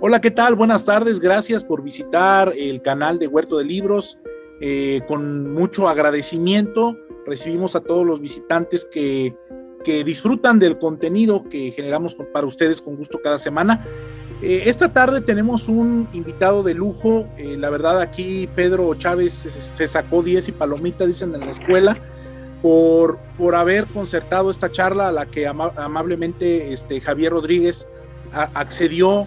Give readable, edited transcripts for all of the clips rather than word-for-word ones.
Hola, ¿qué tal? Buenas tardes, gracias por visitar el canal de Huerto de Libros. Con mucho agradecimiento recibimos a todos los visitantes que disfrutan del contenido que generamos para ustedes con gusto cada semana. Esta tarde tenemos un invitado de lujo. La verdad, aquí Pedro Chávez se sacó 10 y palomitas, dicen en la escuela, por haber concertado esta charla a la que amablemente Javier Rodríguez accedió.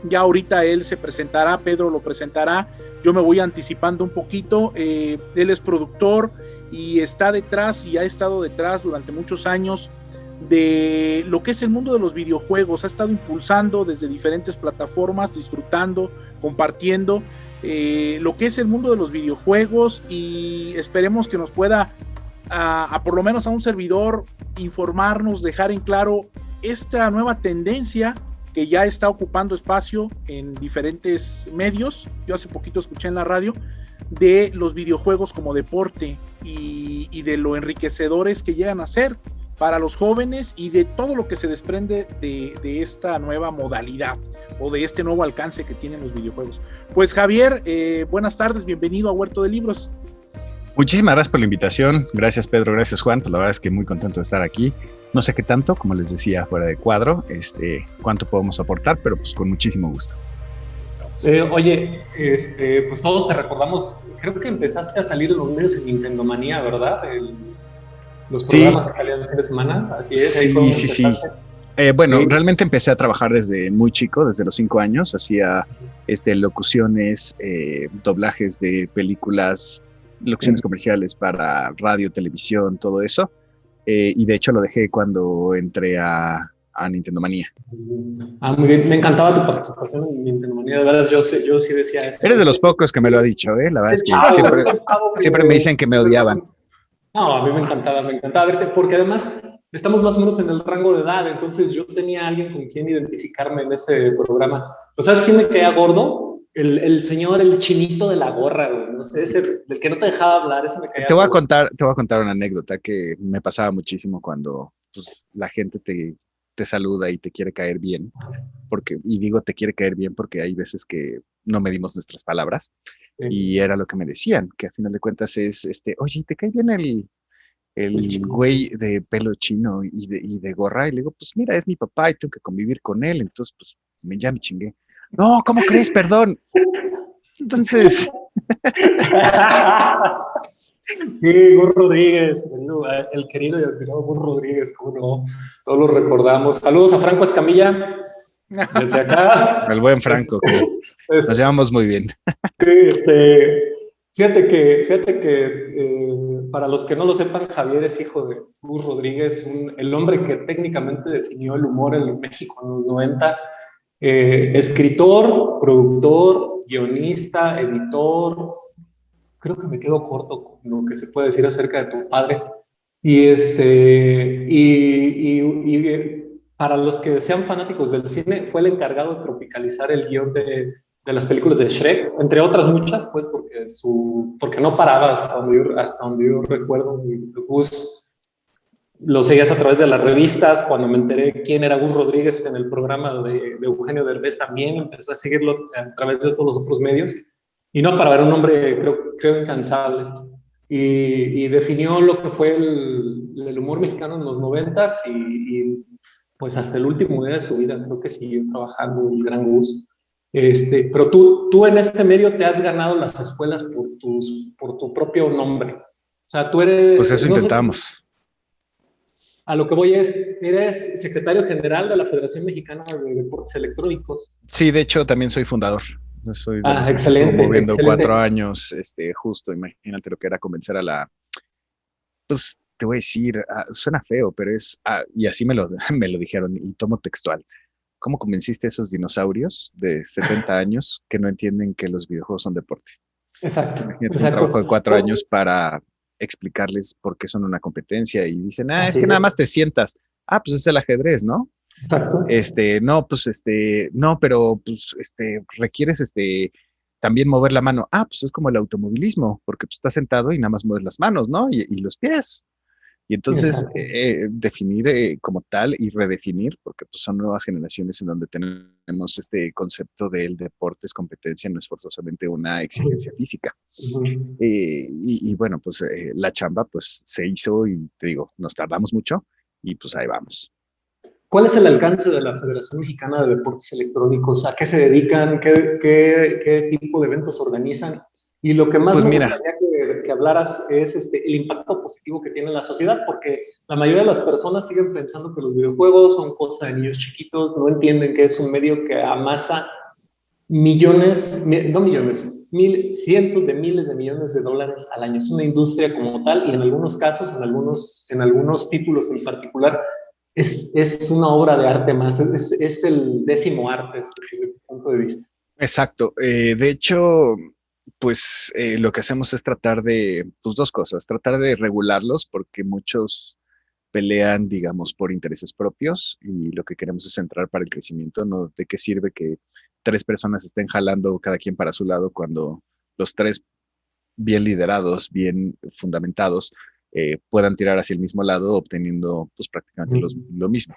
Ya ahorita él se presentará, Pedro lo presentará. Yo me voy anticipando un poquito. Él es productor y está detrás y ha estado detrás durante muchos años de lo que es el mundo de los videojuegos. Ha estado impulsando desde diferentes plataformas, disfrutando, compartiendo lo que es el mundo de los videojuegos, y esperemos que nos pueda a por lo menos a un servidor informarnos, dejar en claro esta nueva tendencia que ya está ocupando espacio en diferentes medios. Yo hace poquito escuché en la radio de los videojuegos como deporte y de lo enriquecedores que llegan a ser para los jóvenes y de todo lo que se desprende de esta nueva modalidad o de este nuevo alcance que tienen los videojuegos. Pues Javier, buenas tardes, bienvenido a Huerto de Libros. Muchísimas gracias por la invitación. Gracias, Pedro. Gracias, Juan. Pues la verdad es que muy contento de estar aquí. No sé qué tanto, como les decía fuera de cuadro, cuánto podemos aportar, pero pues con muchísimo gusto. Oye, pues todos te recordamos, creo que empezaste a salir en los medios en Nintendo Manía, ¿verdad? Los programas que salían el fin de semana, así es. Sí. Bueno, Sí. realmente empecé a trabajar desde muy chico, desde los 5 años. Hacía locuciones, doblajes de películas, locuciones comerciales para radio, televisión, todo eso. Y de hecho lo dejé cuando entré a Nintendo Manía. Muy bien. Me encantaba tu participación en Nintendo Manía. De verdad, yo sí decía eso. Eres de los pocos que me lo ha dicho, ¿eh? La verdad es que siempre me dicen que me odiaban. No, a mí me encantaba verte, porque además estamos más o menos en el rango de edad, entonces yo tenía a alguien con quien identificarme en ese programa. ¿Sabes quién me caía gordo? El señor, el chinito de la gorra, güey. No sé, ese, del que no te dejaba hablar, ese me caía gordo. Te voy a contar una anécdota que me pasaba muchísimo cuando pues, la gente te saluda y te quiere caer bien, y digo te quiere caer bien porque hay veces que no medimos nuestras palabras, y era lo que me decían, que a final de cuentas es, oye, ¿te cae bien el güey de pelo chino y de gorra? Y le digo, pues mira, es mi papá y tengo que convivir con él, entonces pues ya me chingué. No, ¿cómo crees? Perdón. Entonces... Sí, Gur Rodríguez, el querido y admirado Gur Rodríguez, como no, todos lo recordamos. Saludos a Franco Escamilla, desde acá. El buen Franco, que nos llevamos muy bien. Fíjate que para los que no lo sepan, Javier es hijo de Gus Rodríguez, el hombre que técnicamente definió el humor en México en los 90. Escritor, productor, guionista, editor. Creo que me quedo corto con lo que se puede decir acerca de tu padre. Y para los que sean fanáticos del cine, fue el encargado de tropicalizar el guión de las películas de Shrek, entre otras muchas, pues porque no paraba hasta donde yo recuerdo. Gus lo seguías a través de las revistas. Cuando me enteré quién era Gus Rodríguez en el programa de Eugenio Derbez, también empezó a seguirlo a través de todos los otros medios. Y no para ver, un hombre, creo incansable. Y definió lo que fue el humor mexicano en los 90s y pues hasta el último día de su vida creo que siguió trabajando el gran Gus. Pero tú en este medio te has ganado las escuelas por tu propio nombre. O sea, tú eres... Pues eso intentamos. A lo que voy eres secretario general de la Federación Mexicana de Deportes Electrónicos. Sí, de hecho también soy fundador. Soy de los excelente, que estuvo moviendo excelente. 4 años, justo, imagínate lo que era convencer a la... Pues te voy a decir, suena feo, pero y así me lo dijeron, y tomo textual. ¿Cómo convenciste a esos dinosaurios de 70 años que no entienden que los videojuegos son deporte? Exacto. Imagínate un trabajo de 4 años para explicarles por qué son una competencia, y dicen, es que nada más te sientas. Pues es el ajedrez, ¿no? Exacto. No, pero pues requieres también mover la mano. Pues es como el automovilismo, porque pues estás sentado y nada más mueves las manos, ¿no? Y los pies. Y entonces Exacto. definir como tal y redefinir, porque pues, son nuevas generaciones en donde tenemos este concepto del deporte es competencia, no es forzosamente una exigencia física. Ujú. Bueno, pues la chamba pues se hizo y te digo, nos tardamos mucho y pues ahí vamos. ¿Cuál es el alcance de la Federación Mexicana de Deportes Electrónicos? ¿A qué se dedican? ¿Qué tipo de eventos organizan? Y lo que más Pues me mira, gustaría que hablaras es el impacto positivo que tiene en la sociedad, porque la mayoría de las personas siguen pensando que los videojuegos son cosa de niños chiquitos, no entienden que es un medio que amasa millones, no millones, cientos de miles de millones de dólares al año. Es una industria como tal y en algunos casos, en algunos títulos en particular, es una obra de arte más, es el décimo arte desde mi punto de vista. exacto. De hecho, pues lo que hacemos es tratar de, pues dos cosas, tratar de regularlos porque muchos pelean, digamos, por intereses propios y lo que queremos es entrar para el crecimiento, no de qué sirve que tres personas estén jalando cada quien para su lado cuando los tres bien liderados, bien fundamentados, puedan tirar hacia el mismo lado, obteniendo pues prácticamente lo mismo.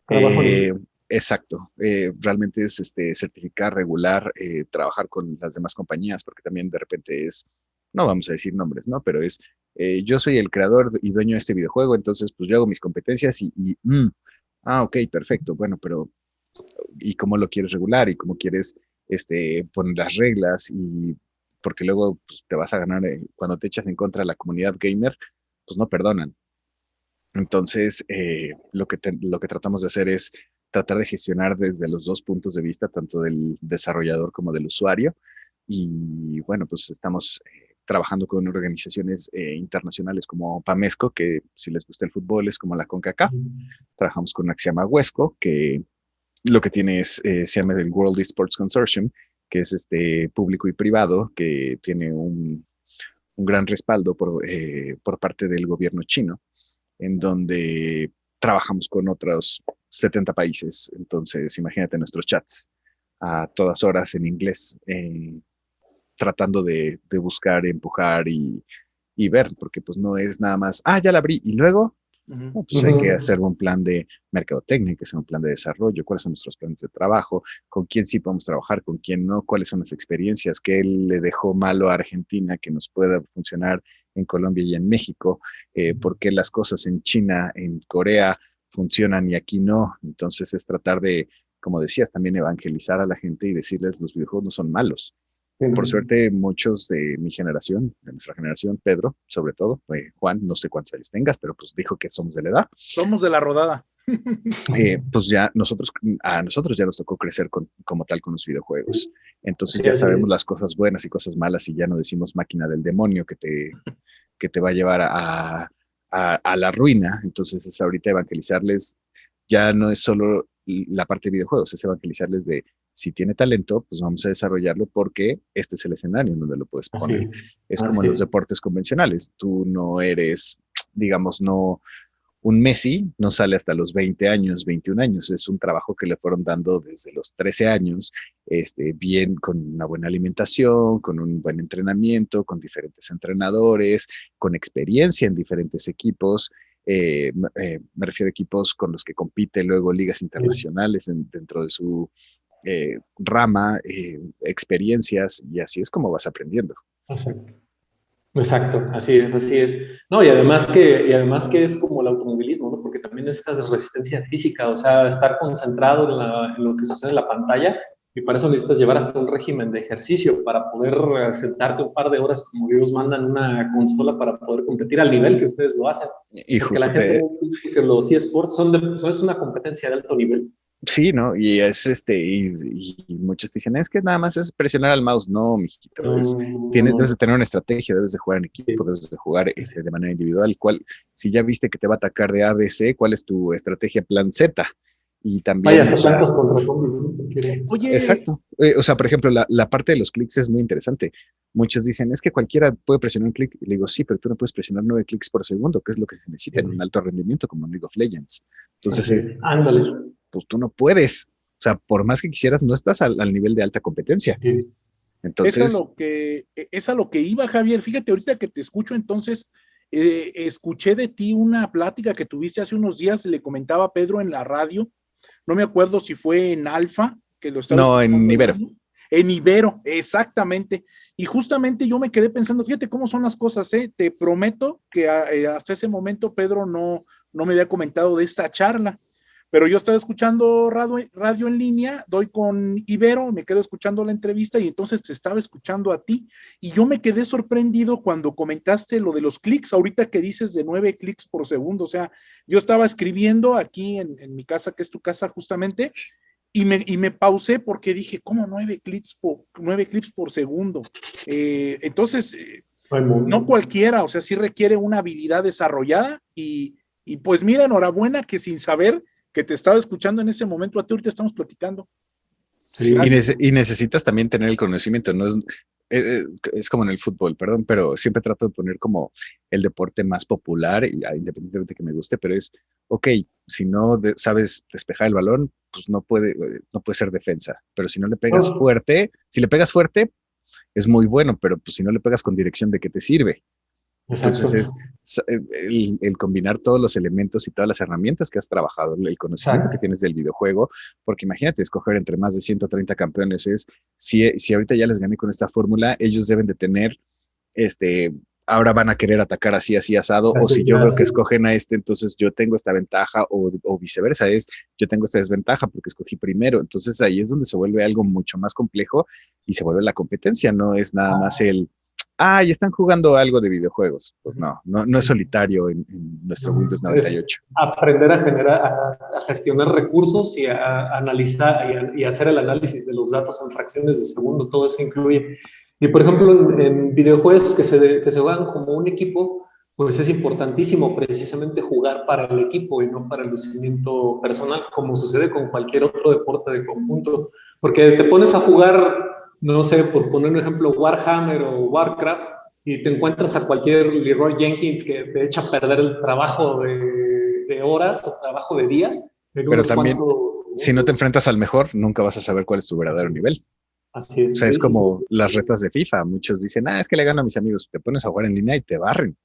Trabajo en Eh, equipo. exacto, realmente es certificar, regular, trabajar con las demás compañías, porque también de repente es, no vamos a decir nombres, ¿no? Pero es, yo soy el creador y dueño de este videojuego, entonces pues yo hago mis competencias ok, perfecto, bueno, pero ¿y cómo lo quieres regular? ¿Y cómo quieres poner las reglas? Y porque luego pues, te vas a ganar, cuando te echas en contra de la comunidad gamer, pues no perdonan. Entonces, lo que tratamos de hacer es tratar de gestionar desde los dos puntos de vista, tanto del desarrollador como del usuario. Y bueno, pues estamos trabajando con organizaciones internacionales como PAMESCO, que si les gusta el fútbol es como la CONCACAF. Trabajamos con una que se llama WESCO, que lo que tiene es, se llama el World Esports Consortium, que es público y privado, que tiene un gran respaldo por parte del gobierno chino en donde trabajamos con otros 70 países. Entonces, imagínate nuestros chats a todas horas en inglés, tratando de buscar, empujar y ver, porque pues no es nada más, ya la abrí y luego, no, pues hay que hacer un plan de mercadotecnia, hay que hacer un plan de desarrollo, cuáles son nuestros planes de trabajo, con quién sí podemos trabajar, con quién no, cuáles son las experiencias, qué le dejó malo a Argentina que nos pueda funcionar en Colombia y en México, por qué las cosas en China, en Corea funcionan y aquí no. Entonces es tratar de, como decías, también evangelizar a la gente y decirles los videojuegos no son malos. Por suerte, muchos de mi generación, de nuestra generación, Pedro, sobre todo, Juan, no sé cuántos años tengas, pero pues dijo que somos de la edad. Somos de la rodada. Pues ya a nosotros ya nos tocó crecer como tal con los videojuegos. Entonces Sí, ya así sabemos es. las cosas buenas y cosas malas y ya no decimos máquina del demonio que te va a llevar a la ruina. Entonces es ahorita evangelizarles, ya no es solo la parte de videojuegos, es evangelizarles de si tiene talento, pues vamos a desarrollarlo porque este es el escenario en donde lo puedes poner. Así, Es como en así los es. deportes convencionales. Tú no eres, digamos, no, un Messi no sale hasta los 20 años, 21 años. Es un trabajo que le fueron dando desde los 13 años, bien, con una buena alimentación, con un buen entrenamiento, con diferentes entrenadores, con experiencia en diferentes equipos. Me refiero a equipos con los que compite luego ligas internacionales dentro de su rama, experiencias, y así es como vas aprendiendo. Exacto. Exacto, así es, así es. No, y además que es como el automovilismo, ¿no? Porque también necesitas resistencia física, o sea, estar concentrado en lo que sucede en la pantalla, y para eso necesitas llevar hasta un régimen de ejercicio para poder sentarte un par de horas como Dios manda en una consola para poder competir al nivel que ustedes lo hacen. Y Porque la justo gente no entiende que los eSports es una competencia de alto nivel. sí, ¿no? Y es y muchos dicen, es que nada más es presionar al mouse. No, mijito, debes de No, tener una estrategia, debes de jugar en equipo, sí. debes de jugar de manera individual. Si ya viste que te va a atacar de A, B, C, ¿cuál es tu estrategia plan Z? Y Vaya, también, o hasta sea, plantas contra zombies, ¿no? Quieren saber. Oye, exacto. O sea, por ejemplo, la parte de los clics es muy interesante. Muchos dicen, es que cualquiera puede presionar un clic. Y le digo, sí, pero tú no puedes presionar 9 clics por segundo, que es lo que se necesita en un alto rendimiento como en League of Legends. Entonces Así es, ándale. pues tú no puedes. O sea, por más que quisieras, no estás al nivel de alta competencia. es a Entonces, lo que, es a lo que iba, Javier. Fíjate, ahorita que te escucho, entonces, escuché de ti una plática que tuviste hace unos días, le comentaba a Pedro en la radio, no me acuerdo si fue en Alfa, que lo estaba No, en escuchando Ibero. en Ibero, exactamente. Y justamente yo me quedé pensando, fíjate cómo son las cosas, ¿eh? Te prometo que hasta ese momento Pedro no me había comentado de esta charla, pero yo estaba escuchando radio en línea, doy con Ibero, me quedo escuchando la entrevista y entonces te estaba escuchando a ti y yo me quedé sorprendido cuando comentaste lo de los clics, ahorita que dices de 9 clics por segundo, o sea, yo estaba escribiendo aquí en mi casa, que es tu casa justamente, y me pausé porque dije, ¿cómo 9 clips por segundo? Entonces, no cualquiera, o sea, sí requiere una habilidad desarrollada y pues mira, enhorabuena que sin saber que te estaba escuchando en ese momento, a ti ahorita estamos platicando. Sí. Y necesitas también tener el conocimiento, no es, es como en el fútbol, perdón, pero siempre trato de poner como el deporte más popular, independientemente que me guste, pero es, ok, si no sabes despejar el balón, pues no puede ser defensa, pero si no le pegas fuerte, si le pegas fuerte, es muy bueno, pero pues si no le pegas con dirección, ¿de qué te sirve? Entonces es el combinar todos los elementos y todas las herramientas que has trabajado, el conocimiento que tienes del videojuego, porque imagínate, escoger entre más de 130 campeones si ahorita ya les gané con esta fórmula, ellos deben de tener, ahora van a querer atacar así, asado, o si yo veo que escogen a entonces yo tengo esta ventaja, o viceversa, yo tengo esta desventaja porque escogí primero, entonces ahí es donde se vuelve algo mucho más complejo y se vuelve la competencia, no es nada más y están jugando algo de videojuegos. Pues no es solitario en nuestro Windows 98. Es aprender a gestionar recursos y a analizar y hacer el análisis de los datos en fracciones de segundo, todo eso incluye. Y por ejemplo, en videojuegos que se juegan como un equipo, pues es importantísimo precisamente jugar para el equipo y no para el lucimiento personal, como sucede con cualquier otro deporte de conjunto. Porque te pones a jugar, no sé, por poner un ejemplo, Warhammer o Warcraft, y te encuentras a cualquier Leroy Jenkins que te echa a perder el trabajo de horas o trabajo de días. Pero también, si no te enfrentas al mejor, nunca vas a saber cuál es tu verdadero nivel. Así es. O sea, es como las retas de FIFA. Muchos dicen, es que le gano a mis amigos. Te pones a jugar en línea y te barren.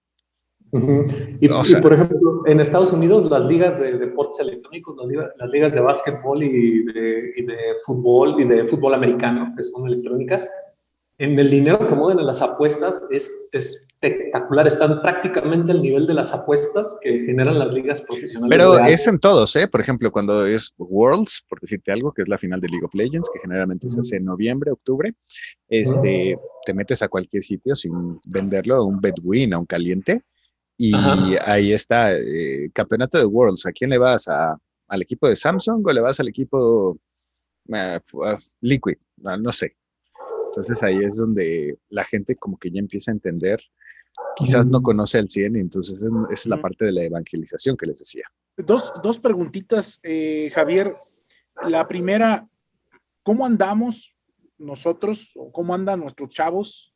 Y por ejemplo, en Estados Unidos, las ligas de deportes electrónicos, las ligas de básquetbol y de fútbol americano, que son electrónicas, en el dinero que mueven en las apuestas es espectacular. Están prácticamente al nivel de las apuestas que generan las ligas profesionales. Pero es en todos, ¿eh? Por ejemplo, cuando es Worlds, por decirte algo, que es la final de League of Legends, que generalmente se hace en noviembre, octubre, te metes a cualquier sitio sin venderlo, a un Betwin, a un caliente, y ahí está, campeonato de Worlds. ¿A quién le vas? ¿Al equipo de Samsung o le vas al equipo Liquid? No sé. Entonces ahí es donde la gente como que ya empieza a entender, quizás no conoce al 100, y entonces es la parte de la evangelización que les decía. Dos preguntitas, Javier. La primera, ¿cómo andamos nosotros o cómo andan nuestros chavos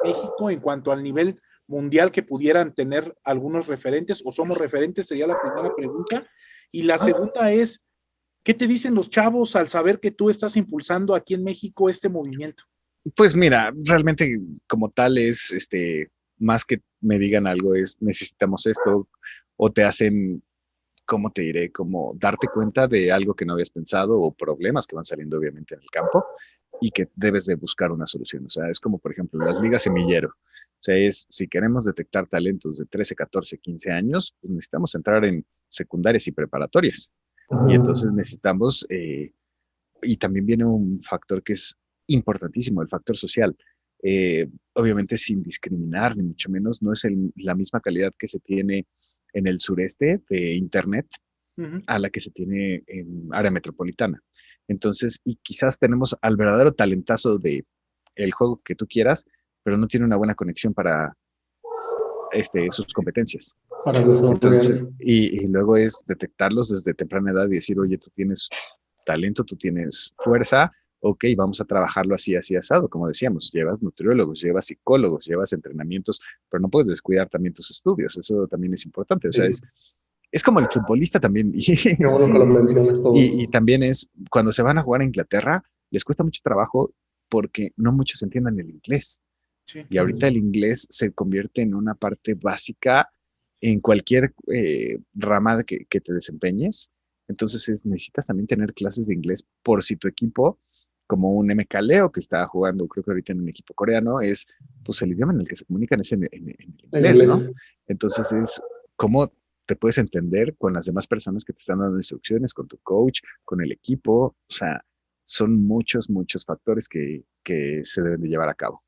en México en cuanto al nivel mundial que pudieran tener algunos referentes o somos referentes? Sería la primera pregunta. Y la segunda es, ¿qué te dicen los chavos al saber que tú estás impulsando aquí en México este movimiento? Pues mira, realmente como tal es, más que me digan algo, es necesitamos esto, o te hacen, ¿cómo te diré? Como darte cuenta de algo que no habías pensado o problemas que van saliendo obviamente en el campo y que debes de buscar una solución. O sea, es como, por ejemplo, las ligas semillero. O sea, si queremos detectar talentos de 13, 14, 15 años, pues necesitamos entrar en secundarias y preparatorias. Y entonces necesitamos, y también viene un factor que es importantísimo, el factor social. Obviamente sin discriminar, ni mucho menos, no es la misma calidad que se tiene en el sureste de Internet a la que se tiene en área metropolitana. Entonces, y quizás tenemos al verdadero talentazo de el juego que tú quieras, pero no tiene una buena conexión para sus competencias. Entonces, y luego es detectarlos desde temprana edad y decir, oye, tú tienes talento, tú tienes fuerza, ok, vamos a trabajarlo así, asado, como decíamos, llevas nutriólogos, llevas psicólogos, llevas entrenamientos, pero no puedes descuidar también tus estudios, eso también es importante, o sea, es como el futbolista también, Qué bueno que lo mencionas todo y también es, cuando se van a jugar a Inglaterra, les cuesta mucho trabajo porque no muchos entiendan el inglés, Sí. Y ahorita el inglés se convierte en una parte básica en cualquier rama que te desempeñes. Entonces necesitas también tener clases de inglés por si tu equipo, como un MK Leo que está jugando, creo que ahorita en un equipo coreano, es pues el idioma en el que se comunican es en el En inglés, ¿no? inglés. Entonces es cómo te puedes entender con las demás personas que te están dando instrucciones, con tu coach, con el equipo. O sea, son muchos, muchos factores que se deben de llevar a cabo.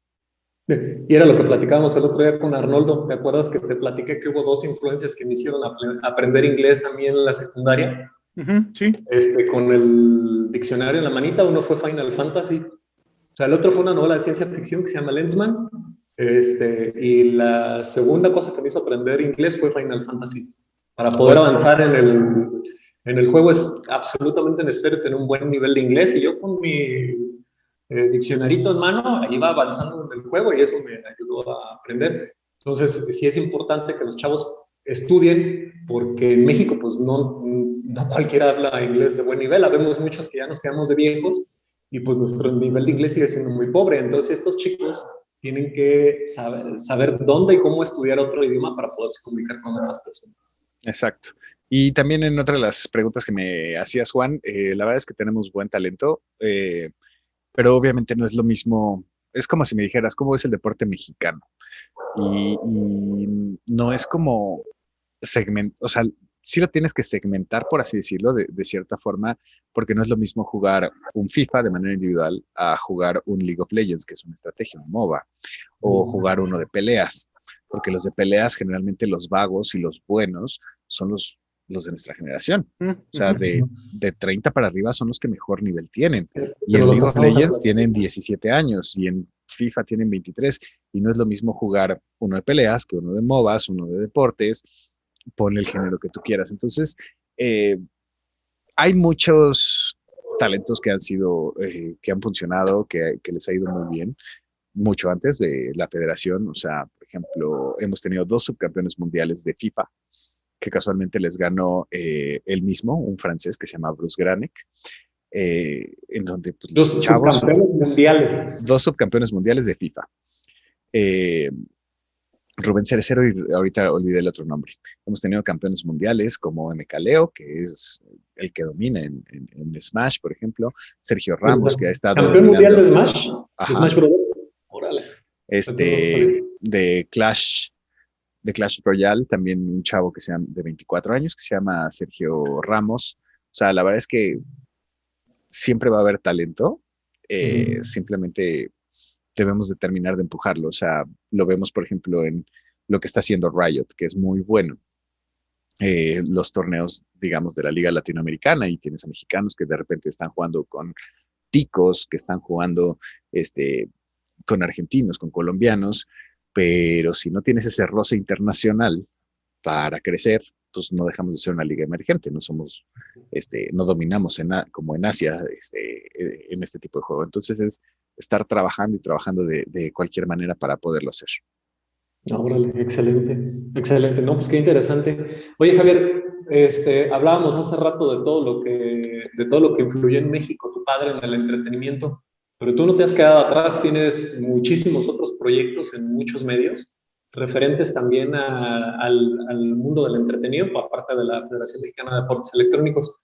Y era lo que platicábamos el otro día con Arnoldo. ¿Te acuerdas que te platiqué que hubo dos influencias que me hicieron aprender inglés a mí en la secundaria? Sí. Con el diccionario en la manita. Uno fue Final Fantasy. O sea, el otro fue una novela de ciencia ficción que se llama Lensman. Y la segunda cosa que me hizo aprender inglés fue Final Fantasy. Para poder avanzar en el juego es absolutamente necesario tener un buen nivel de inglés. Y yo con mi diccionarito en mano iba avanzando en el juego y eso me ayudó a aprender. Entonces, sí es importante que los chavos estudien, porque en México, pues no cualquiera habla inglés de buen nivel. Habemos muchos que ya nos quedamos de viejos y pues nuestro nivel de inglés sigue siendo muy pobre. Entonces, estos chicos tienen que saber dónde y cómo estudiar otro idioma para poderse comunicar con otras personas. Exacto. Y también en otra de las preguntas que me hacías, Juan, la verdad es que tenemos buen talento, pero obviamente no es lo mismo. Es como si me dijeras, ¿cómo es el deporte mexicano? Y no es como o sea, sí lo tienes que segmentar, por así decirlo, de cierta forma, porque no es lo mismo jugar un FIFA de manera individual a jugar un League of Legends, que es una estrategia, un MOBA, o jugar uno de peleas, porque los de peleas, generalmente los vagos y los buenos son los de nuestra generación. O sea, de 30 para arriba son los que mejor nivel tienen. Y en League of Legends tienen 17 años y en FIFA tienen 23. Y no es lo mismo jugar uno de peleas que uno de MOBAs, uno de deportes, ponle el género que tú quieras. Entonces, hay muchos talentos que han sido, que han funcionado, que les ha ido muy bien, mucho antes de la federación. O sea, por ejemplo, hemos tenido 2 subcampeones mundiales de FIFA, que casualmente les ganó él mismo, un francés que se llama Bruce Granek, en donde pues, los chavos, subcampeones mundiales. 2 subcampeones mundiales de FIFA. Rubén Cerecero y ahorita olvidé el otro nombre. Hemos tenido campeones mundiales como MK Leo, que es el que domina en Smash, por ejemplo. Sergio Ramos, que ha estado ¿Campeón mundial de Smash? Ajá. ¿De Smash Bros? Órale. De Clash Royale, también un chavo que sea de 24 años, que se llama Sergio Ramos. O sea, la verdad es que siempre va a haber talento. Simplemente debemos de terminar de empujarlo. O sea, lo vemos, por ejemplo, en lo que está haciendo Riot, que es muy bueno. Los torneos, digamos, de la Liga Latinoamericana, y tienes a mexicanos que de repente están jugando con ticos, que están jugando con argentinos, con colombianos, pero si no tienes ese roce internacional para crecer, pues no dejamos de ser una liga emergente, no somos, no dominamos como en Asia en este tipo de juego. Entonces es estar trabajando y trabajando de cualquier manera para poderlo hacer. Órale, excelente, excelente. No, pues qué interesante. Oye, Javier, hablábamos hace rato de todo lo que influyó en México, tu padre en el entretenimiento, pero tú no te has quedado atrás, tienes muchísimos otros proyectos en muchos medios, referentes también al mundo del entretenimiento, aparte de la Federación Mexicana de Deportes Electrónicos.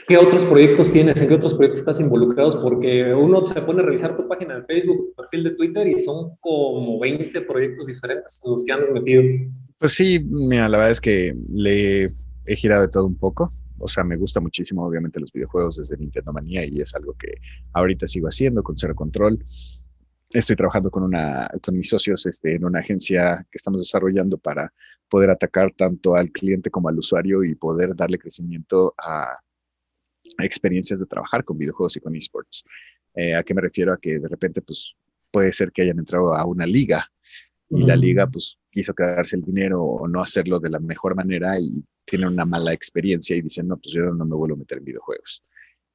¿Qué otros proyectos tienes? ¿En qué otros proyectos estás involucrados? Porque uno se pone a revisar tu página de Facebook, tu perfil de Twitter, y son como 20 proyectos diferentes en los que andas metido. Pues sí, mira, la verdad es que le he girado de todo un poco. O sea, me gusta muchísimo, obviamente, los videojuegos desde Nintendo Manía, y es algo que ahorita sigo haciendo con Cero Control. Estoy trabajando con mis socios en una agencia que estamos desarrollando para poder atacar tanto al cliente como al usuario y poder darle crecimiento a experiencias de trabajar con videojuegos y con esports. ¿A qué me refiero? A que de repente pues puede ser que hayan entrado a una liga y la liga pues quiso quedarse el dinero o no hacerlo de la mejor manera y tienen una mala experiencia y dicen, no, pues yo no me vuelvo a meter en videojuegos.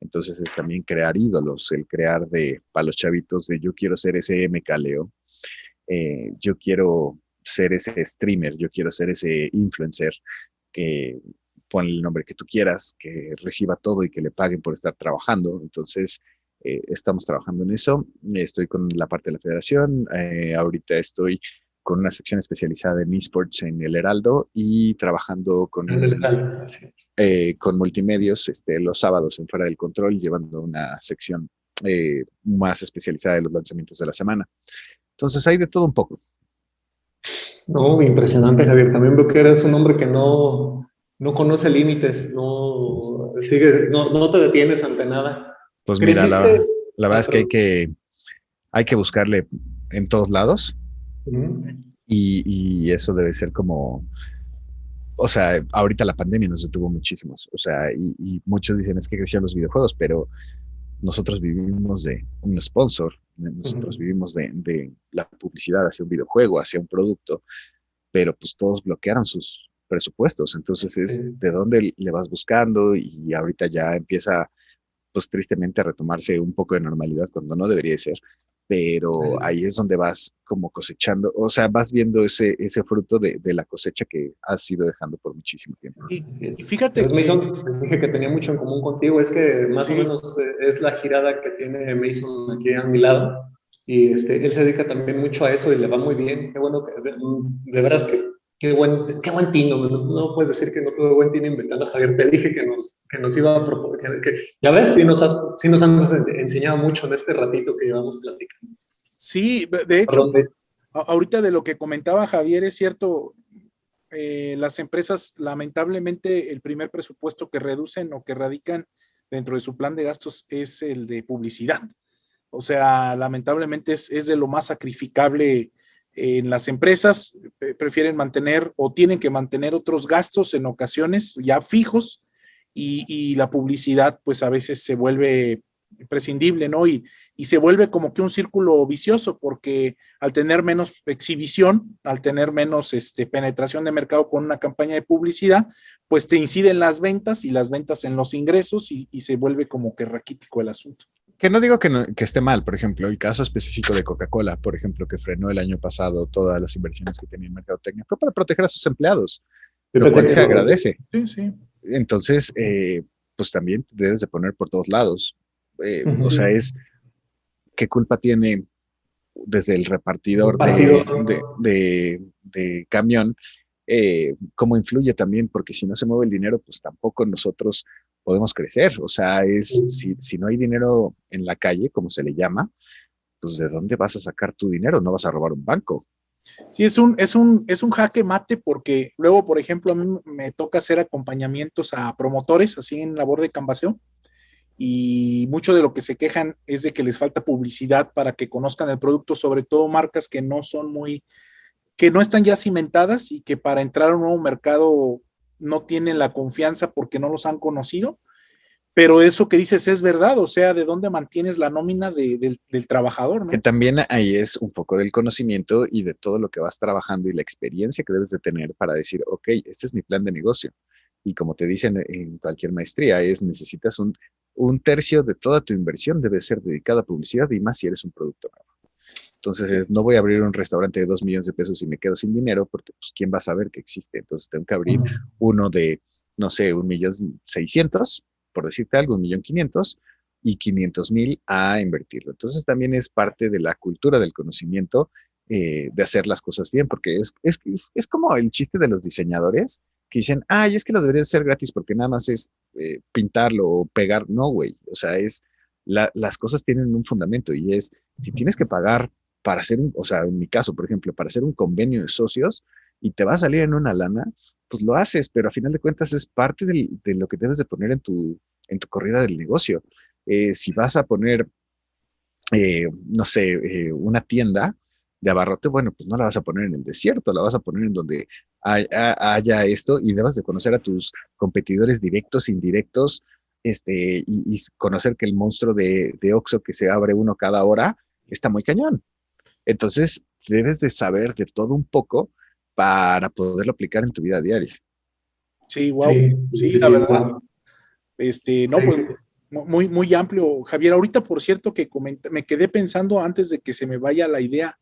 Entonces es también crear ídolos, el crear para los chavitos de yo quiero ser ese MK Leo, yo quiero ser ese streamer, yo quiero ser ese influencer que pone el nombre que tú quieras, que reciba todo y que le paguen por estar trabajando. Entonces, Estamos trabajando en eso. Estoy con la parte de la federación. Ahorita estoy con una sección especializada en esports en el Heraldo y trabajando con multimedios los sábados en Fuera del Control, llevando una sección más especializada de los lanzamientos de la semana. Entonces hay de todo un poco. No, impresionante, Javier. También veo que eres un hombre que no conoce límites, no te detienes ante nada. Pues mira, la verdad es que hay que buscarle en todos lados. Y eso debe ser como, o sea, ahorita la pandemia nos detuvo muchísimos, o sea, y muchos dicen es que crecieron los videojuegos, pero nosotros vivimos de un sponsor, nosotros vivimos de la publicidad hacia un videojuego, hacia un producto, pero pues todos bloquearon sus presupuestos, entonces es de dónde le vas buscando y ahorita ya empieza pues tristemente a retomarse un poco de normalidad cuando no debería de ser, pero ahí es donde vas como cosechando, o sea, vas viendo ese fruto de la cosecha que has ido dejando por muchísimo tiempo. Y fíjate que Mason, dije que tenía mucho en común contigo, es que más o menos es la girada que tiene Mason aquí a mi lado, y él se dedica también mucho a eso y le va muy bien. Qué bueno, de veras que qué buen tino, no puedes decir que no tuve buen tino inventando a Javier, te dije que nos iba a proponer, ya ves, sí nos has enseñado mucho en este ratito que llevamos platicando. Sí, de hecho, ahorita de lo que comentaba Javier, es cierto, las empresas lamentablemente el primer presupuesto que reducen o que radican dentro de su plan de gastos es el de publicidad. O sea, lamentablemente es de lo más sacrificable en las empresas. Prefieren mantener o tienen que mantener otros gastos en ocasiones ya fijos, y la publicidad pues a veces se vuelve imprescindible, ¿no? Y se vuelve como que un círculo vicioso, porque al tener menos exhibición, al tener menos penetración de mercado con una campaña de publicidad, pues te inciden las ventas y las ventas en los ingresos, y se vuelve como que raquítico el asunto. Que no digo que esté mal, por ejemplo, el caso específico de Coca-Cola, por ejemplo, que frenó el año pasado todas las inversiones que tenía en mercadotecnia, fue para proteger a sus empleados, lo cual se agradece. Sí, sí. Entonces, pues también te debes de poner por todos lados. O sea, ¿qué culpa tiene desde el repartidor de camión? ¿Cómo influye también? Porque si no se mueve el dinero, pues tampoco nosotros podemos crecer. O sea, si no hay dinero en la calle, como se le llama, pues ¿de dónde vas a sacar tu dinero? No vas a robar un banco. Sí, es un jaque mate, porque luego, por ejemplo, a mí me toca hacer acompañamientos a promotores, así en labor de canvaseo, y mucho de lo que se quejan es de que les falta publicidad para que conozcan el producto, sobre todo marcas que no están ya cimentadas, y que para entrar a un nuevo mercado no tienen la confianza porque no los han conocido. Pero eso que dices es verdad, o sea, ¿de dónde mantienes la nómina del trabajador, no? Que también ahí es un poco del conocimiento y de todo lo que vas trabajando y la experiencia que debes de tener para decir, ok, este es mi plan de negocio. Y como te dicen en cualquier maestría, necesitas un tercio de toda tu inversión debe ser dedicada a publicidad, y más si eres un producto nuevo. Entonces, no voy a abrir un restaurante de 2 millones de pesos y me quedo sin dinero, porque pues quién va a saber que existe. Entonces tengo que abrir uno de, no sé, 1.600.000, por decirte algo, 1.500.000, y 500.000 a invertirlo. Entonces también es parte de la cultura del conocimiento, de hacer las cosas bien, porque es como el chiste de los diseñadores que dicen, ay, es que lo debería ser gratis porque nada más es pintarlo o pegar. No, güey, o sea, las cosas tienen un fundamento, y si tienes que pagar para hacer o sea, en mi caso, por ejemplo, para hacer un convenio de socios y te va a salir en una lana, pues lo haces, pero a final de cuentas es parte de lo que debes de poner en tu corrida del negocio. Si vas a poner, no sé, una tienda de abarrote, bueno, pues no la vas a poner en el desierto, la vas a poner en donde haya esto, y debas de conocer a tus competidores directos, indirectos, y conocer que el monstruo de Oxxo que se abre uno cada hora está muy cañón. Entonces, debes de saber de todo un poco para poderlo aplicar en tu vida diaria. Sí, wow. Sí, la verdad. No, pues muy, muy amplio, Javier. Ahorita, por cierto, que me quedé pensando antes de que se me vaya la idea,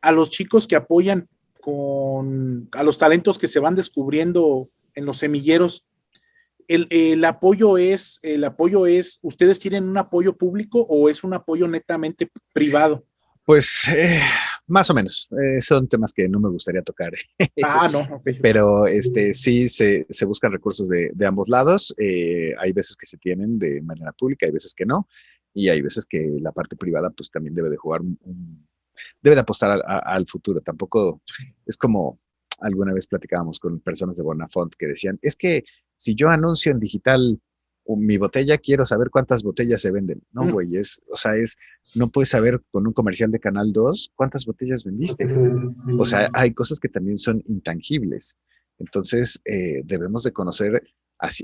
a los chicos que apoyan a los talentos que se van descubriendo en los semilleros, ¿ustedes tienen un apoyo público o es un apoyo netamente privado? Pues más o menos. Son temas que no me gustaría tocar. No, ok. Pero sí se buscan recursos de ambos lados. Hay veces que se tienen de manera pública, hay veces que no. Y hay veces que la parte privada pues también debe de jugar debe de apostar al futuro. Tampoco es como alguna vez platicábamos con personas de Bonafont que decían, es que si yo anuncio en digital mi botella, quiero saber cuántas botellas se venden. No, güey, no puedes saber con un comercial de Canal 2 cuántas botellas vendiste. O sea, hay cosas que también son intangibles. Entonces, debemos de conocer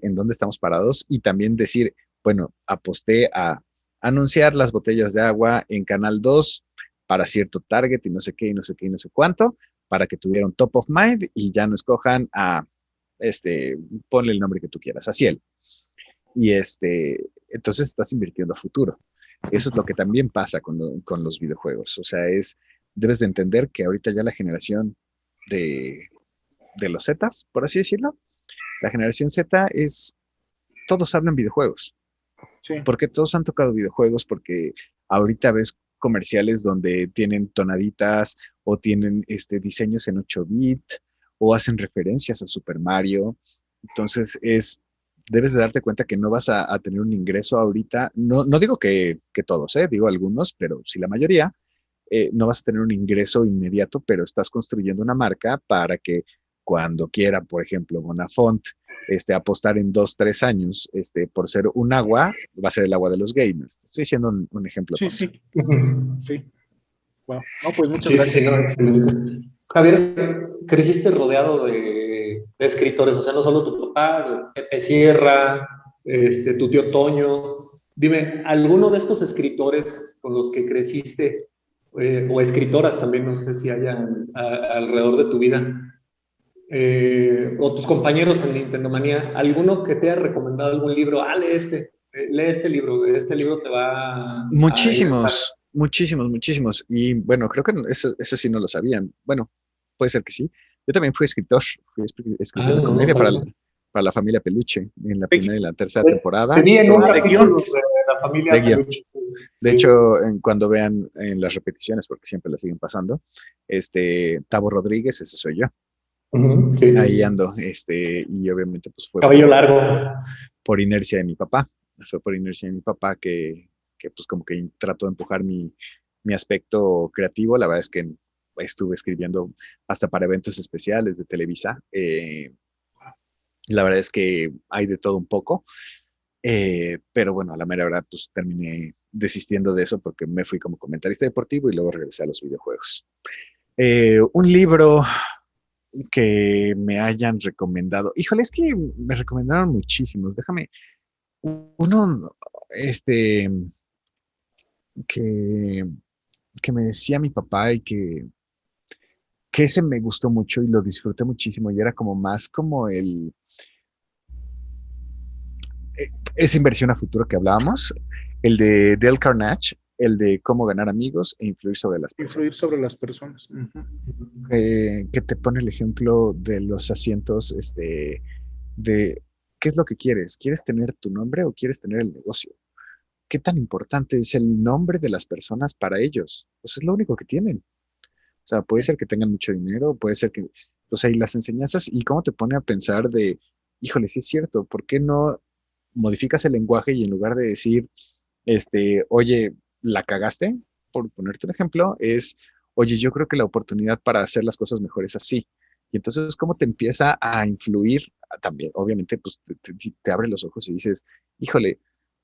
en dónde estamos parados y también decir, bueno, aposté a anunciar las botellas de agua en Canal 2 para cierto target y no sé qué, y no sé qué, y no sé cuánto, para que tuviera un top of mind y ya no escojan ponle el nombre que tú quieras, a Ciel. Y entonces estás invirtiendo a futuro. Eso es lo que también pasa con los videojuegos. O sea, debes de entender que ahorita ya la generación de los Zetas, por así decirlo, la generación Z todos hablan videojuegos. Sí. Porque todos han tocado videojuegos, porque ahorita ves comerciales donde tienen tonaditas o tienen diseños en 8 bit o hacen referencias a Super Mario. Entonces debes de darte cuenta que no vas a tener un ingreso ahorita, no digo que todos, digo algunos, pero sí la mayoría, no vas a tener un ingreso inmediato, pero estás construyendo una marca para que cuando quiera, por ejemplo, Bonafont, apostar en 2, 3 años por ser un agua, va a ser el agua de los gamers. Estoy diciendo un ejemplo. Sí, sí. Sí. Wow. No, pues muchas Sí, gracias. sí, no, Javier, creciste rodeado de escritores, o sea, no solo tu papá, Pepe Sierra, tu tío Toño. Dime, ¿alguno de estos escritores con los que creciste, o escritoras también, no sé si hayan alrededor de tu vida, o tus compañeros en Nintendo Manía, alguno que te haya recomendado algún libro? Lee este libro te va a Muchísimos, muchísimos, muchísimos. Y bueno, creo que eso sí no lo sabían. Bueno, puede ser que sí. Yo también fui escritor de comedia para la familia Peluche en la primera y la tercera temporada. Te vi en un de capítulo guión. de la familia De guión. Peluche. De hecho, cuando vean en las repeticiones, porque siempre las siguen pasando, Tavo Rodríguez, ese soy yo. Sí. Ahí ando, y obviamente pues fue cabello largo. Por inercia de mi papá. Fue por inercia de mi papá que pues como que trató de empujar mi aspecto creativo. La verdad es que estuve escribiendo hasta para eventos especiales de Televisa. La verdad es que hay de todo un poco. Pero bueno, a la mera verdad pues terminé desistiendo de eso porque me fui como comentarista deportivo y luego regresé a los videojuegos. Un libro que me hayan recomendado. Híjole, es que me recomendaron muchísimos. Déjame. Uno, que, que me decía mi papá y que ese me gustó mucho y lo disfruté muchísimo y era como más como esa inversión a futuro que hablábamos, el de Dale Carnegie, el de cómo ganar amigos e influir sobre las personas. Influir sobre las personas. Que te pone el ejemplo de los asientos, de qué es lo que quieres. ¿Quieres tener tu nombre o quieres tener el negocio? ¿Qué tan importante es el nombre de las personas para ellos? Pues es lo único que tienen. O sea, puede ser que tengan mucho dinero, puede ser que, o sea, y las enseñanzas y cómo te pone a pensar de, híjole, sí es cierto, ¿por qué no modificas el lenguaje y en lugar de decir, oye, la cagaste, por ponerte un ejemplo, oye, yo creo que la oportunidad para hacer las cosas mejor es así. Y entonces, ¿cómo te empieza a influir? También, obviamente, pues te abre los ojos y dices, híjole,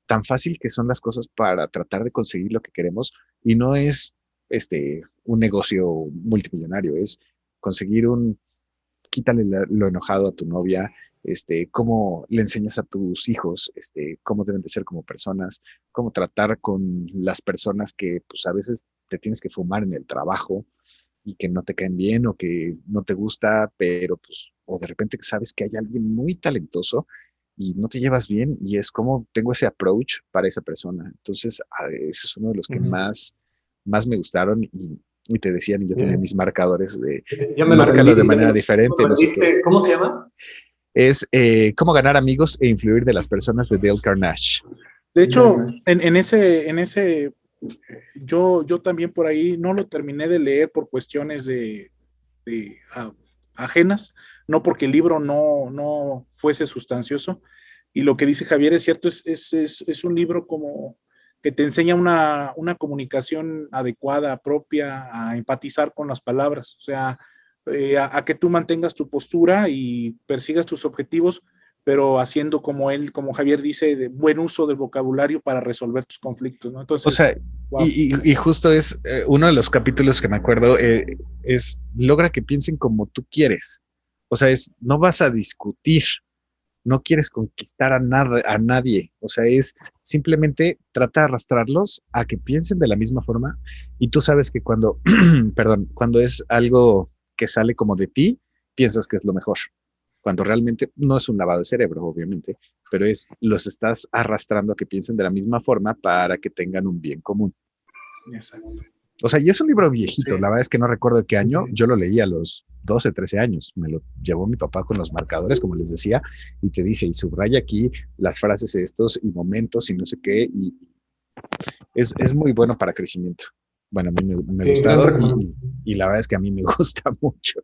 tan fácil que son las cosas para tratar de conseguir lo que queremos y no es un negocio multimillonario, es conseguir quítale lo enojado a tu novia, cómo le enseñas a tus hijos, cómo deben de ser como personas, cómo tratar con las personas que pues a veces te tienes que fumar en el trabajo y que no te caen bien o que no te gusta, pero pues, o de repente sabes que hay alguien muy talentoso y no te llevas bien y es como tengo ese approach para esa persona. Entonces, ese es uno de los que más me gustaron y te decían, y yo tenía mis marcadores de ya me lo márcalo vendí, de manera diferente. No sé qué. ¿Cómo se llama? Es Cómo ganar amigos e influir de las personas, de Dale Carnegie. De hecho, en ese yo también por ahí no lo terminé de leer por cuestiones de ajenas, no porque el libro no fuese sustancioso. Y lo que dice Javier es cierto, es un libro como que te enseña una comunicación adecuada, propia, a empatizar con las palabras, o sea, a que tú mantengas tu postura y persigas tus objetivos, pero haciendo como Javier dice, de buen uso del vocabulario para resolver tus conflictos, ¿no? Entonces, o sea, wow. y justo es uno de los capítulos que me acuerdo, es logra que piensen como tú quieres. O sea, no vas a discutir, no quieres conquistar a nadie. O sea, es simplemente trata de arrastrarlos a que piensen de la misma forma. Y tú sabes que cuando, perdón, cuando es algo que sale como de ti, piensas que es lo mejor. Cuando realmente no es un lavado de cerebro, obviamente, pero los estás arrastrando a que piensen de la misma forma para que tengan un bien común. Exacto. O sea, y es un libro viejito, Sí. la verdad es que no recuerdo de qué año, yo lo leí a los 12, 13 años, me lo llevó mi papá con los marcadores, como les decía, y te dice, y subraya aquí las frases estos y momentos y no sé qué, y es muy bueno para crecimiento. Bueno, a mí me Sí, gustado y la verdad es que a mí me gusta mucho.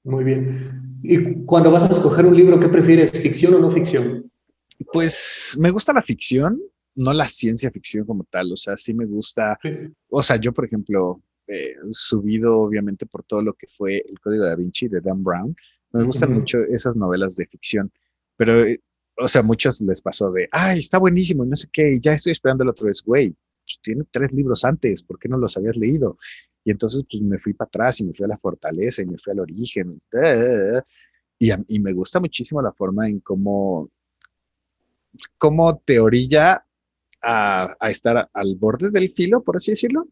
muy bien. Y cuando vas a escoger un libro, ¿qué prefieres, ficción o no ficción? Pues me gusta la ficción, no la ciencia ficción como tal, o sea, sí me gusta, Sí. o sea, yo por ejemplo, subido obviamente por todo lo que fue El Código da Vinci de Dan Brown, me gustan Ujú. mucho esas novelas de ficción, pero, o sea, a muchos les pasó de, ay, está buenísimo, y no sé qué, y ya estoy esperando el otro vez, güey, pues tiene 3 libros antes, ¿por qué no los habías leído? Y entonces pues me fui para atrás y me fui a la fortaleza y me fui al origen, y me gusta muchísimo la forma en cómo te orilla a estar al borde del filo, por así decirlo,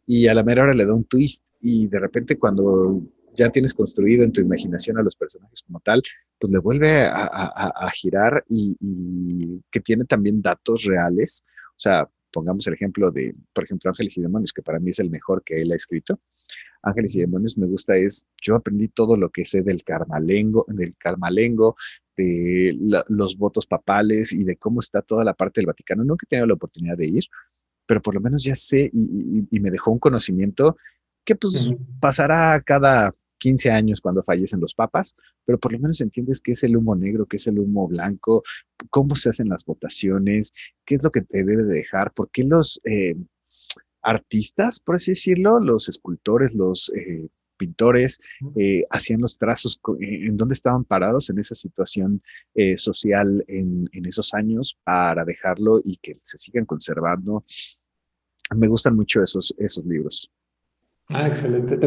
y a la mera hora le da un twist y de repente cuando ya tienes construido en tu imaginación a los personajes como tal, pues le vuelve a girar y que tiene también datos reales. O sea, pongamos el ejemplo de, por ejemplo, Ángeles y Demonios, que para mí es el mejor que él ha escrito. Ángeles y Demonios me gusta yo aprendí todo lo que sé del Carmalengo, de los votos papales y de cómo está toda la parte del Vaticano. Nunca he tenido la oportunidad de ir, pero por lo menos ya sé y me dejó un conocimiento que pues Ujú. pasará cada 15 años cuando fallecen los papas, pero por lo menos entiendes qué es el humo negro, qué es el humo blanco, cómo se hacen las votaciones, qué es lo que te debe de dejar, por qué los artistas, por así decirlo, los escultores, los pintores, hacían los trazos, en dónde estaban parados en esa situación social en esos años para dejarlo y que se sigan conservando. Me gustan mucho esos libros. Ah, excelente.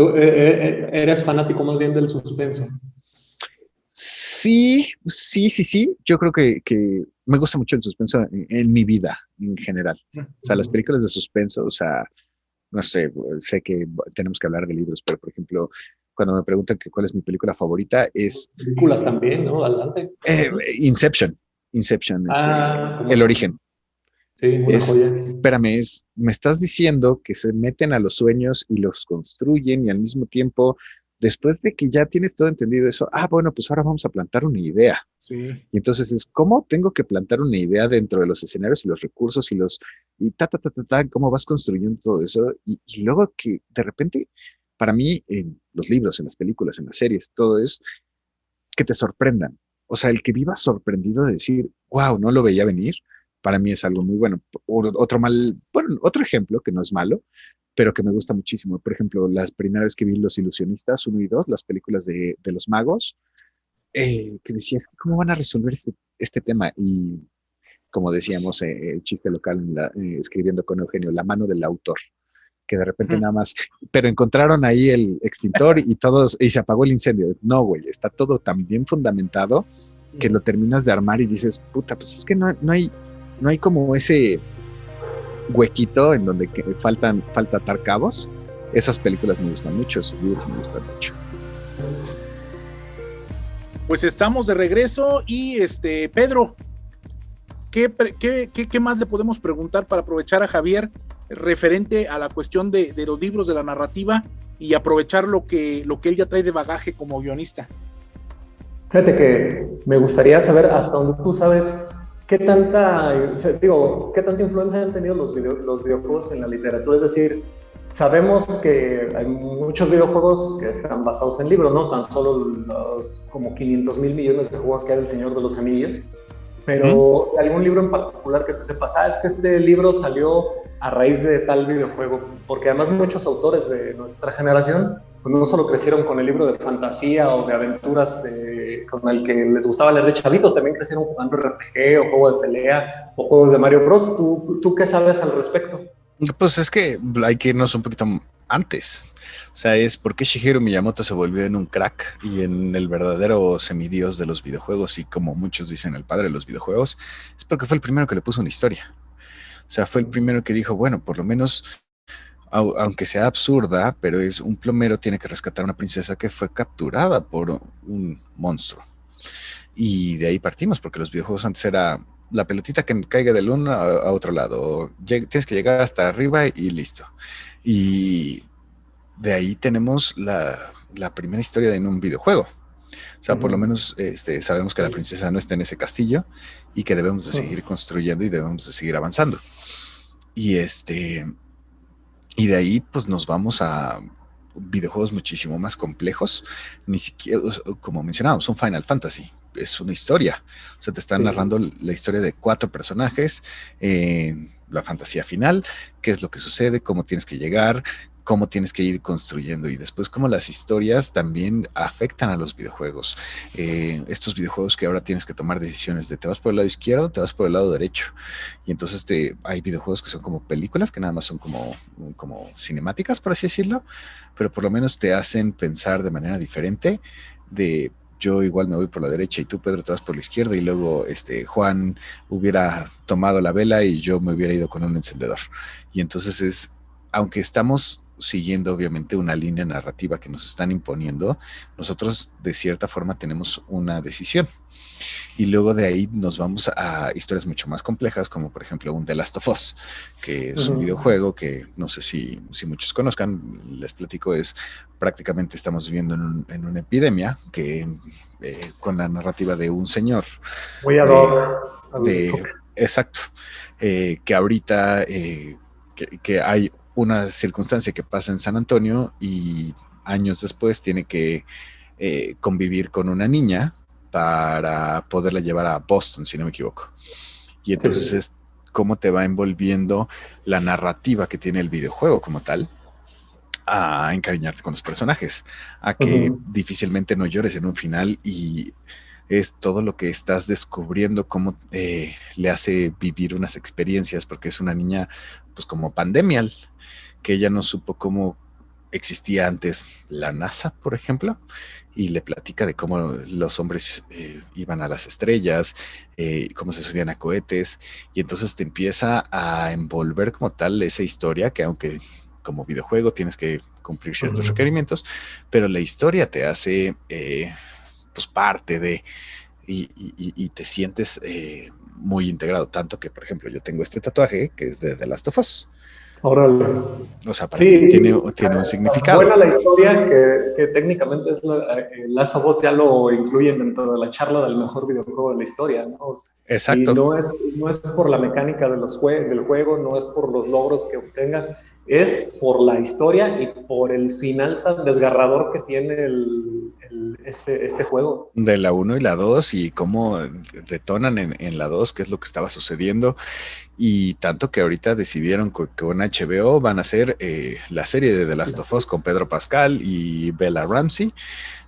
Eres fanático más bien del suspenso. Sí, sí, sí, sí. Yo creo que me gusta mucho el suspenso en mi vida en general. O sea, las películas de suspenso, o sea, no sé que tenemos que hablar de libros, pero por ejemplo, cuando me preguntan que cuál es mi película favorita, es Películas también, ¿no? Adelante. eh, Inception. Inception, Ah, cómo El no. Origen. Sí, una joya. Espérame, me estás diciendo que se meten a los sueños y los construyen y al mismo tiempo, después de que ya tienes todo entendido eso, bueno, pues ahora vamos a plantar una idea. Sí. Y entonces ¿cómo tengo que plantar una idea dentro de los escenarios y los recursos y cómo vas construyendo todo eso? Y luego que de repente, para mí, en los libros, en las películas, en las series, todo es que te sorprendan. O sea, el que vivas sorprendido de decir, wow, no lo veía venir, para mí es algo muy bueno. Otro ejemplo que no es malo, pero que me gusta muchísimo. Por ejemplo, las primeras vez que vi Los Ilusionistas 1 y 2, las películas de los magos, que decías, ¿cómo van a resolver este tema? Y como decíamos, el chiste local, escribiendo con Eugenio, la mano del autor, que de repente Uh-huh. nada más, pero encontraron ahí el extintor y se apagó el incendio. No, güey, está todo tan bien fundamentado que lo terminas de armar y dices, puta, pues es que no hay como ese huequito en donde falta atar cabos. Esas películas me gustan mucho, esos libros me gustan mucho. Pues estamos de regreso y Pedro, ¿qué más le podemos preguntar para aprovechar a Javier referente a la cuestión de los libros, de la narrativa y aprovechar lo que él ya trae de bagaje como guionista? Fíjate que me gustaría saber hasta dónde tú sabes qué tanta, o sea, digo, qué tanta influencia han tenido los videojuegos en la literatura. Es decir, sabemos que hay muchos videojuegos que están basados en libros, ¿no? Tan solo los como 500 mil millones de juegos que hay del Señor de los Anillos. ¿Mm? Pero algún libro en particular que tú sepas, es que este libro salió a raíz de tal videojuego, porque además muchos autores de nuestra generación pues no solo crecieron con el libro de fantasía o de aventuras con el que les gustaba leer de chavitos, también crecieron jugando RPG o juego de pelea o juegos de Mario Bros. ¿Tú qué sabes al respecto? Pues es que hay que irnos un poquito antes. O sea, es por qué Shigeru Miyamoto se volvió en un crack y en el verdadero semidios de los videojuegos y como muchos dicen el padre de los videojuegos, es porque fue el primero que le puso una historia. O sea, fue el primero que dijo, bueno, por lo menos, aunque sea absurda, pero es un plomero tiene que rescatar a una princesa que fue capturada por un monstruo. Y de ahí partimos, porque los videojuegos antes era la pelotita que caiga del uno a otro lado. Tienes que llegar hasta arriba y listo. Y de ahí tenemos la primera historia en un videojuego. O sea, por lo menos sabemos que la princesa no está en ese castillo y que debemos de seguir construyendo y debemos de seguir avanzando. Y y de ahí pues nos vamos a videojuegos muchísimo más complejos, ni siquiera, como mencionábamos, un Final Fantasy, es una historia, o sea, te están narrando la historia de 4 personajes, la fantasía final, qué es lo que sucede, cómo tienes que llegar, cómo tienes que ir construyendo y después cómo las historias también afectan a los videojuegos. Estos videojuegos que ahora tienes que tomar decisiones de te vas por el lado izquierdo, te vas por el lado derecho. Y entonces hay videojuegos que son como películas, que nada más son como cinemáticas, por así decirlo, pero por lo menos te hacen pensar de manera diferente de yo igual me voy por la derecha y tú, Pedro, te vas por la izquierda y luego Juan hubiera tomado la vela y yo me hubiera ido con un encendedor. Y entonces aunque estamos siguiendo obviamente una línea narrativa que nos están imponiendo, nosotros de cierta forma tenemos una decisión. Y luego de ahí nos vamos a historias mucho más complejas, como por ejemplo un The Last of Us, que es un videojuego que no sé si muchos conozcan, les platico, es prácticamente estamos viviendo en una epidemia que con la narrativa de un señor. Muy ad hoc. Exacto, que ahorita que hay una circunstancia que pasa en San Antonio y años después tiene que convivir con una niña para poderla llevar a Boston, si no me equivoco. Y entonces es cómo te va envolviendo la narrativa que tiene el videojuego como tal a encariñarte con los personajes, a que difícilmente no llores en un final y es todo lo que estás descubriendo, cómo le hace vivir unas experiencias, porque es una niña pues como pandemial, que ella no supo cómo existía antes la NASA, por ejemplo, y le platica de cómo los hombres iban a las estrellas, cómo se subían a cohetes, y entonces te empieza a envolver como tal esa historia que aunque como videojuego tienes que cumplir ciertos requerimientos, pero la historia te hace pues parte de, y te sientes muy integrado, tanto que por ejemplo yo tengo este tatuaje que es de The Last of Us. Órale. O sea, para mí tiene un significado. Buena la historia que técnicamente es Last of Us ya lo incluyen dentro de la charla del mejor videojuego de la historia, ¿no? Exacto. Y no es por la mecánica del juego, no es por los logros que obtengas, es por la historia y por el final tan desgarrador que tiene este juego. De la 1 y la 2 y cómo detonan en la 2, qué es lo que estaba sucediendo. Y tanto que ahorita decidieron que con HBO van a hacer la serie de The Last of Us con Pedro Pascal y Bella Ramsey,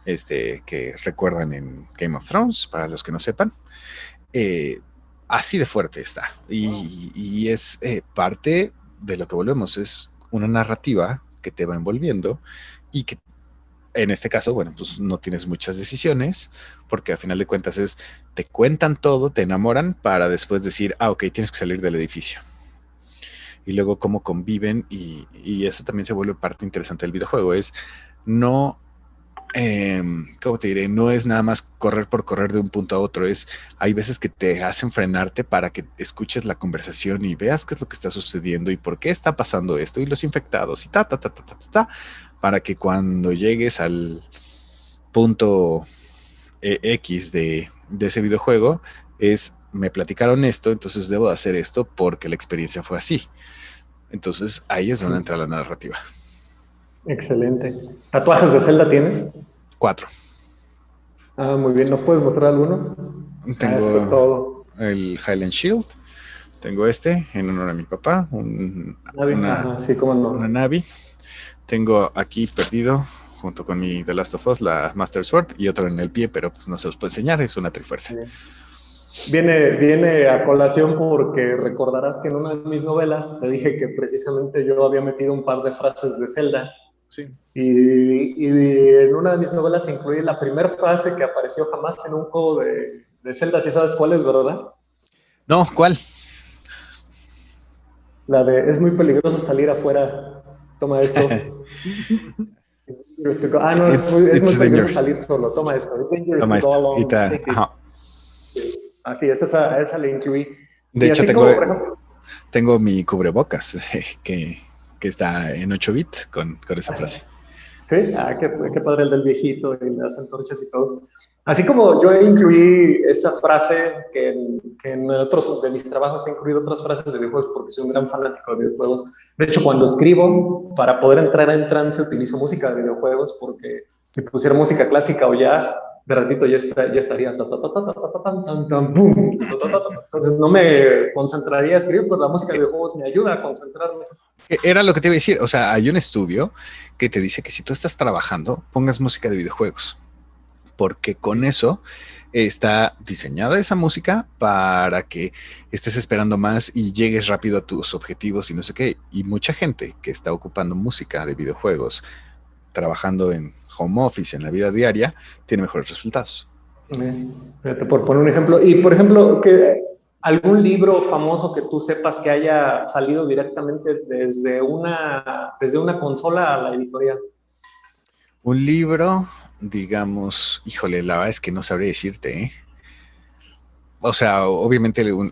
que recuerdan en Game of Thrones, para los que no sepan. Así de fuerte está. Y es parte de lo que volvemos, es una narrativa que te va envolviendo y que en este caso, bueno, pues no tienes muchas decisiones, porque a final de cuentas te cuentan todo, te enamoran para después decir, ok, tienes que salir del edificio. Y luego cómo conviven y eso también se vuelve parte interesante del videojuego, es no, ¿cómo te diré? No es nada más correr por correr de un punto a otro, hay veces que te hacen frenarte para que escuches la conversación y veas qué es lo que está sucediendo y por qué está pasando esto y los infectados y para que cuando llegues al punto X de ese videojuego es, me platicaron esto, entonces debo de hacer esto porque la experiencia fue así. Entonces ahí es donde entra la narrativa. Excelente. ¿Tatuajes de Zelda tienes? 4. Ah, muy bien. ¿Nos puedes mostrar alguno? Eso es Tengo todo. el Highland Shield, tengo este en honor a mi papá, Navi. Ajá, sí, cómo una no. Navi. Tengo aquí perdido, junto con mi The Last of Us, la Master Sword y otro en el pie, pero pues no se los puedo enseñar, es una trifuerza. Viene a colación porque recordarás que en una de mis novelas te dije que precisamente yo había metido un par de frases de Zelda. Sí. Y en una de mis novelas incluí la primera frase que apareció jamás en un juego de Zelda, si sabes cuál es, ¿verdad? No, ¿cuál? La de es muy peligroso salir afuera, toma esto. No, es muy It's peligroso dangerous. salir solo, toma esto. It's dangerous Toma to go esto. alone, take it. Ajá. Sí, así es, esa la incluí. De Y hecho, así como, por ejemplo, tengo mi cubrebocas que está en 8 bits con esa frase. sí, qué padre el del viejito y las antorchas y todo. Así como yo incluí esa frase que en otros de mis trabajos he incluido otras frases de videojuegos porque soy un gran fanático de videojuegos. De hecho, cuando escribo, para poder entrar en trance, utilizo música de videojuegos porque si pusiera música clásica o jazz, de ratito ya estaría boom. Entonces no me concentraría a escribir, pues la música de videojuegos me ayuda a concentrarme. Era lo que te iba a decir, o sea, hay un estudio que te dice que si tú estás trabajando, pongas música de videojuegos, porque con eso está diseñada esa música para que estés esperando más y llegues rápido a tus objetivos y no sé qué. Y mucha gente que está ocupando música de videojuegos, trabajando en home office, en la vida diaria, tiene mejores resultados. Por poner un ejemplo, y por ejemplo, algún libro famoso que tú sepas que haya salido directamente desde una consola a la editorial. Un libro, digamos, híjole, la verdad es que no sabría decirte, ¿eh? O sea, obviamente el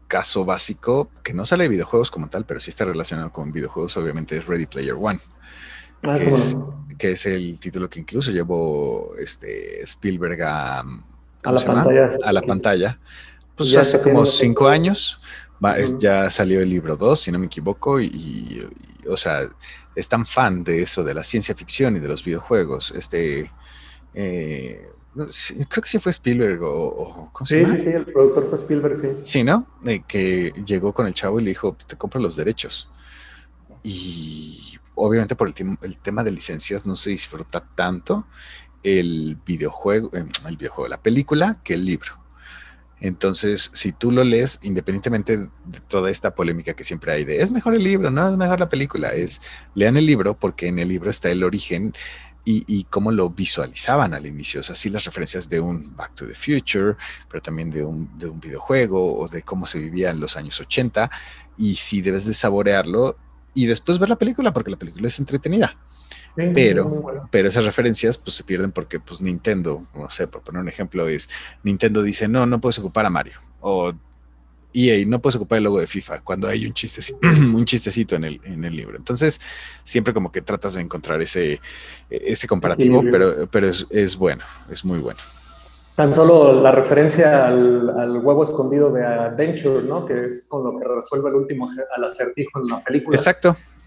caso básico, que no sale de videojuegos como tal, pero sí está relacionado con videojuegos, obviamente es Ready Player One, que es, No. que es el título que incluso llevó Spielberg a, A ¿cómo la se llama? pantalla. A la pantalla. Y Pues ya hace hasta tiene como una 5 secuela. años ya salió el libro 2, si no me equivoco, o sea, es tan fan de eso, de la ciencia ficción y de los videojuegos. Creo que sí fue Spielberg ¿cómo se llama? Sí, el productor fue Spielberg, sí. Sí, ¿no? Que llegó con el chavo y le dijo, te compro los derechos. Y obviamente por el tema de licencias no se disfruta tanto el videojuego, la película, que el libro. Entonces, si tú lo lees, independientemente de toda esta polémica que siempre hay de es mejor el libro, no es mejor la película, lean el libro porque en el libro está el origen y cómo lo visualizaban al inicio. O sea, sí las referencias de un Back to the Future, pero también de un videojuego o de cómo se vivía en los años 80. Y sí debes de saborearlo y después ver la película porque la película es entretenida. Sí, Pero, muy bueno. pero esas referencias pues se pierden porque pues Nintendo, no sé, por poner un ejemplo, Nintendo dice, no puedes ocupar a Mario. O EA, no puedes ocupar el logo de FIFA cuando hay un chistecito en el libro. Entonces, siempre como que tratas de encontrar ese comparativo, pero es bueno, es muy bueno. Tan solo la referencia al huevo escondido de Adventure, ¿no? Que es con lo que resuelve el último al acertijo en la película.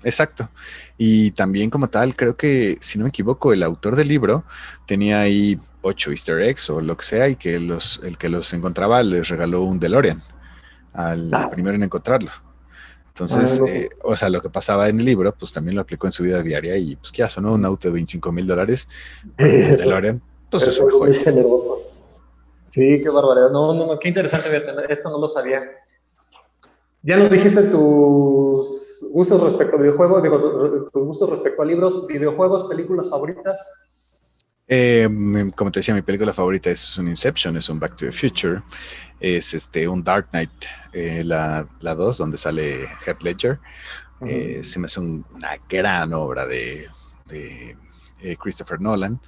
Exacto. Y también como tal, creo que, si no me equivoco, el autor del libro tenía ahí 8 easter eggs o lo que sea y que el que los encontraba les regaló un DeLorean al primero en encontrarlo. Entonces, o sea, lo que pasaba en el libro, pues también lo aplicó en su vida diaria y pues ya sonó un auto de $25,000 para un DeLorean, pues es una joya. Muy generoso. Sí, qué barbaridad. No, qué interesante, esto no lo sabía. Ya nos dijiste tus gustos respecto a videojuegos, tus gustos respecto a libros, videojuegos, películas favoritas. Como te decía, mi película favorita es un Inception, es un Back to the Future, es un Dark Knight, la 2, donde sale Heath Ledger. Se me hace una gran obra de Christopher Nolan.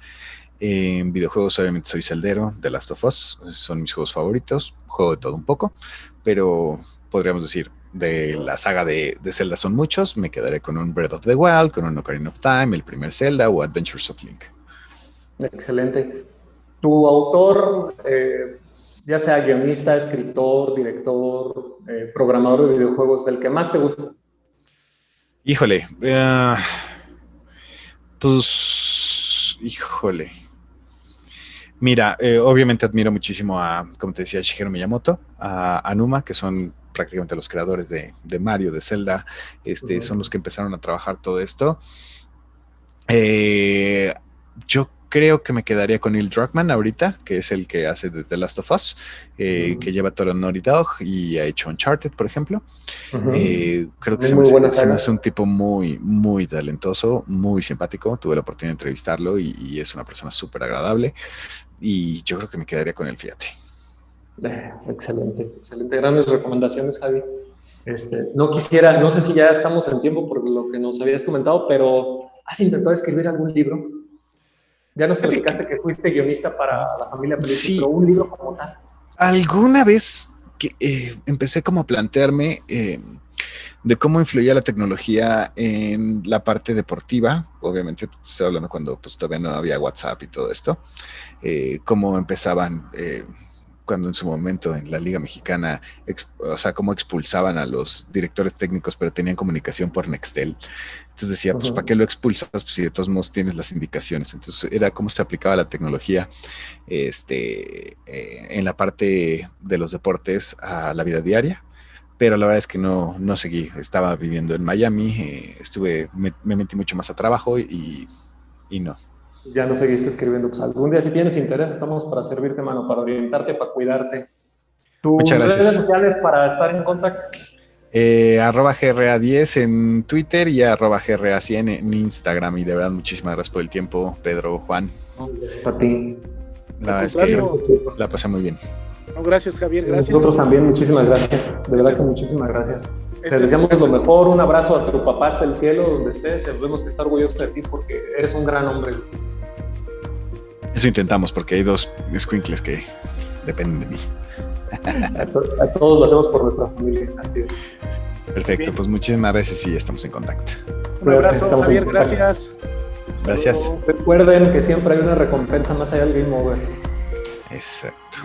En videojuegos obviamente soy celdero, The Last of Us, son mis juegos favoritos, juego de todo un poco, pero podríamos decir, de la saga de Zelda son muchos, me quedaré con un Breath of the Wild, con un Ocarina of Time, el primer Zelda o Adventures of Link. Excelente. Tu autor, ya sea guionista, escritor, director, programador de videojuegos, el que más te gusta. Híjole, pues, híjole. Mira, obviamente admiro muchísimo a, como te decía, Shigeru Miyamoto, a Anuma, que son prácticamente los creadores de Mario, de Zelda, son los que empezaron a trabajar todo esto. Yo creo que me quedaría con Neil Druckmann ahorita, que es el que hace The Last of Us, que lleva todo el Naughty Dog y ha hecho Uncharted, por ejemplo. Creo que se me hace un tipo muy, muy talentoso, muy simpático. Tuve la oportunidad de entrevistarlo y es una persona súper agradable. Y yo creo que me quedaría con él, fíjate. Excelente, excelente. Grandes recomendaciones, Javi. No sé si ya estamos en tiempo por lo que nos habías comentado, pero ¿has intentado escribir algún libro? Ya nos platicaste que fuiste guionista para La Familia Peluche, sí, pero un libro como tal. Alguna vez que empecé como a plantearme de cómo influía la tecnología en la parte deportiva. Obviamente estoy hablando cuando pues, todavía no había WhatsApp y todo esto. Cómo empezaban... cuando en su momento en la Liga Mexicana, o sea, cómo expulsaban a los directores técnicos, pero tenían comunicación por Nextel. Entonces decía, pues, ¿para qué lo expulsas? Pues si de todos modos tienes las indicaciones. Entonces era cómo se aplicaba la tecnología en la parte de los deportes a la vida diaria. Pero la verdad es que no seguí. Estaba viviendo en Miami, me metí mucho más a trabajo y no. Ya no seguiste escribiendo. Pues algún día, si tienes interés, estamos para servirte, mano, para orientarte, para cuidarte. ¿Tus redes sociales para estar en contacto? @GRA10 en Twitter y @GRA100 en Instagram. Y de verdad, muchísimas gracias por el tiempo, Pedro, Juan. A ti. La verdad es que la pasé muy bien. No, gracias, Javier, gracias. Nosotros también, muchísimas gracias. De verdad que muchísimas gracias. Te deseamos lo mejor, un abrazo a tu papá hasta el cielo, donde estés. Sabemos que está orgulloso de ti porque eres un gran hombre. Eso intentamos, porque hay 2 escuincles que dependen de mí. A todos lo hacemos por nuestra familia, así es. Perfecto, pues muchísimas gracias y estamos en contacto. Un abrazo, Javier, gracias. Gracias. Recuerden que siempre hay una recompensa más allá del game over. Exacto.